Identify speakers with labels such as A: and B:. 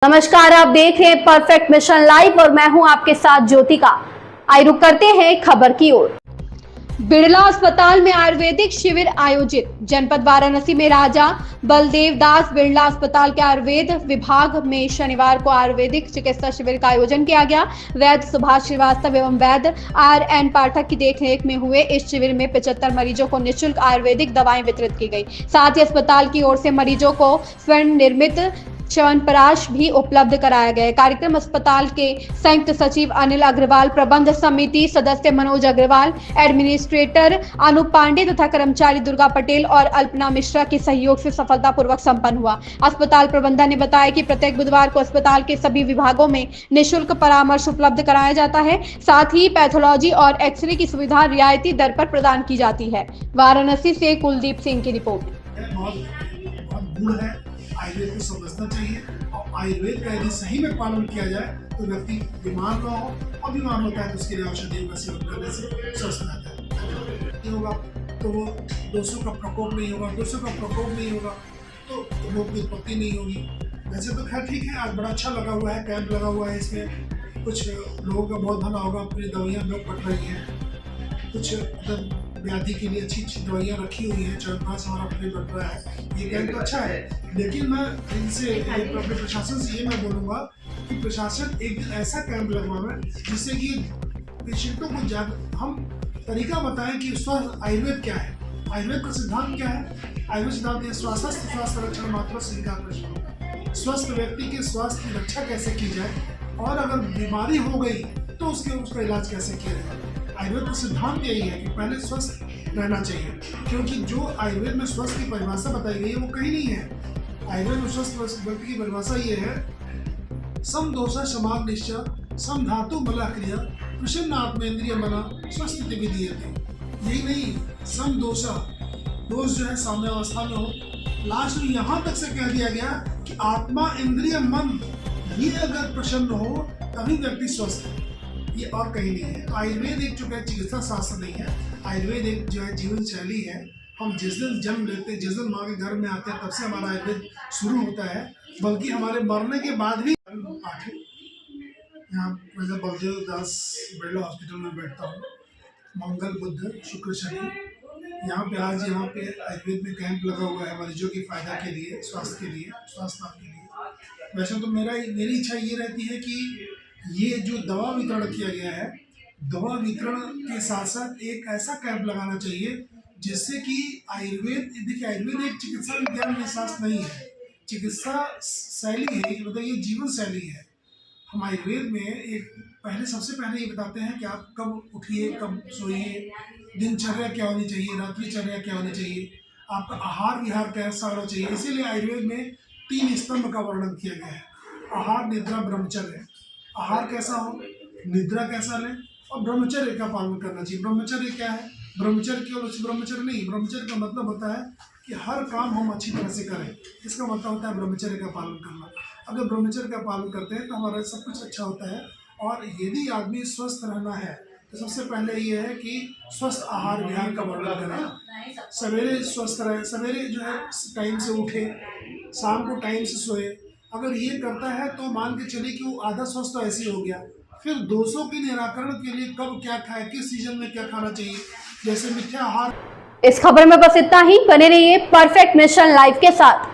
A: नमस्कार, आप देख रहे हैं परफेक्ट मिशन लाइव और मैं हूं आपके साथ ज्योतिका। आइए रुक करते हैं खबर की ओर। बिड़ला अस्पताल में आयुर्वेदिक शिविर आयोजित। जनपद वाराणसी में राजा बलदेव दास बिड़ला अस्पताल के आयुर्वेद विभाग में शनिवार को आयुर्वेदिक चिकित्सा शिविर का आयोजन किया गया। वैद्य सुभाष श्रीवास्तव एवं वैद्य RN पाठक की देखरेख में हुए इस शिविर में 75 मरीजों को निःशुल्क आयुर्वेदिक दवाएं वितरित की गई। साथ ही अस्पताल की ओर से मरीजों को स्वर्ण निर्मित च्यवनप्राश भी उपलब्ध कराया गया। कार्यक्रम अस्पताल के संयुक्त सचिव अनिल अग्रवाल, प्रबंध समिति सदस्य मनोज अग्रवाल, एडमिनिस्ट्रेटर अनूप पांडे तथा कर्मचारी दुर्गा पटेल और अल्पना मिश्रा के सहयोग से सफलतापूर्वक संपन्न हुआ। अस्पताल प्रबंधन ने बताया कि प्रत्येक बुधवार को अस्पताल के सभी विभागों में निःशुल्क परामर्श उपलब्ध कराया जाता है। साथ ही पैथोलॉजी और एक्सरे की सुविधा रियायती दर पर प्रदान की जाती है। वाराणसी से कुलदीप सिंह की रिपोर्ट।
B: आयुर्वेद को समझना चाहिए और आयुर्वेद का यदि सही में पालन किया जाए तो व्यक्ति बीमार ना हो, और बीमार होता है तो उसके लिए औषधियों का सेवन करने से स्वस्थ रहता है। नहीं होगा तो वो दोषों का प्रकोप नहीं होगा, दोषों का प्रकोप नहीं होगा तो रोग की उत्पत्ति नहीं होगी। वैसे तो खैर ठीक है, आज बड़ा अच्छा लगा हुआ है, कैंप लगा हुआ है। इसमें कुछ लोगों का बहुत भला होगा, अपनी दवाइयाँ लोग बट रही हैं, कुछ मतलब व्याधि के लिए अच्छी अच्छी दवाइयाँ रखी हुई हैं, च्यवनप्राश हमारा फ्री बट रहा है। ये कैंप तो अच्छा है, लेकिन मैं इनसे अपने प्रशासन से ये मैं बोलूँगा कि प्रशासन एक दिन ऐसा कैंप लगवाएं जिससे कि पेशेंटों को हम तरीका बताएं कि स्वस्थ आयुर्वेद क्या है, आयुर्वेद का सिद्धांत क्या है। आयुर्वेद सिद्धांत है स्वास्थ्य रक्षण मात्र स्वीकार। स्वस्थ व्यक्ति के स्वास्थ्य की रक्षा कैसे की जाए और अगर बीमारी हो गई तो उसका इलाज कैसे किया जाए। आयुर्वेद का सिद्धांत यही है कि पहले स्वस्थ रहना चाहिए, क्योंकि जो आयुर्वेद में स्वस्थ की परिभाषा बताई गई है वो कहीं नहीं है। आयुर्वेद में स्वस्थ व्यक्ति की परिभाषा ये है, सम दोषा समाग निश्चय सम धातु बला क्रिया प्रसन्न आत्मेंद्रिय मना स्वस्थ विधीयते। यही नहीं, सम दोषा, दोष जो है साम्य अवस्था में हो। लास्ट में यहाँ तक से कह दिया गया कि आत्मा इंद्रिय मन ये अगर प्रसन्न हो तभी व्यक्ति स्वस्थ है, ये और कहीं नहीं है। तो आयुर्वेद एक जो है चिकित्सा शास्त्र नहीं है, आयुर्वेद एक जो है जीवन शैली है। हम जिस दिन जन्म लेते हैं, जिस दिन माँ के घर में आते हैं, तब से हमारा आयुर्वेद शुरू होता है, बल्कि हमारे मरने के बाद भी। यहाँ मैं बलदेव दास बिड़ला हॉस्पिटल में बैठता हूँ, मंगल बुध शुक्र शनि। यहाँ पे आज पे आयुर्वेद में कैंप लगा हुआ है मरीजों के फायदा के लिए, स्वास्थ्य के लिए, स्वास्थ्य लाभ के लिए। वैसे तो मेरी इच्छा ये रहती है कि ये जो दवा वितरण किया गया है, दवा वितरण के साथ साथ एक ऐसा कैंप लगाना चाहिए जिससे कि आयुर्वेद, देखिए आयुर्वेद एक चिकित्सा विज्ञान में शास्त्र नहीं है, चिकित्सा शैली है, मतलब ये जीवन शैली है। हम आयुर्वेद में सबसे पहले ये बताते हैं कि आप कब उठिए, कब सोइए, दिनचर्या क्या होनी चाहिए, रात्रिचर्या क्या होनी चाहिए, आपका आहार विहार कैसा होना चाहिए। इसीलिए आयुर्वेद में 3 स्तंभ का वर्णन किया गया है, आहार निद्रा ब्रह्मचर्य। आहार कैसा हो, निद्रा कैसा लें और ब्रह्मचर्य का पालन करना चाहिए। ब्रह्मचर्य क्या है? ब्रह्मचर्य केवल ब्रह्मचर्य नहीं, ब्रह्मचर्य का मतलब होता है कि हर काम हम अच्छी तरह से करें, इसका मतलब होता है ब्रह्मचर्य का पालन करना। अगर ब्रह्मचर्य का पालन करते हैं तो हमारा सब कुछ अच्छा होता है। और यदि आदमी स्वस्थ रहना है तो सबसे पहले ये है कि स्वस्थ आहार विहार का वर्णन करें। सवेरे स्वस्थ रहे, सवेरे जो है टाइम से उठे, शाम को टाइम से सोए। अगर ये करता है तो मान के चलिए कि वो आधा स्वस्थ तो ऐसे ही हो गया। फिर दोषों के निराकरण के लिए कब क्या खाए, किस सीजन में क्या खाना चाहिए, जैसे मिथ्या आहार।
A: इस खबर में बस इतना ही। बने रहिए परफेक्ट मिशन लाइव के साथ।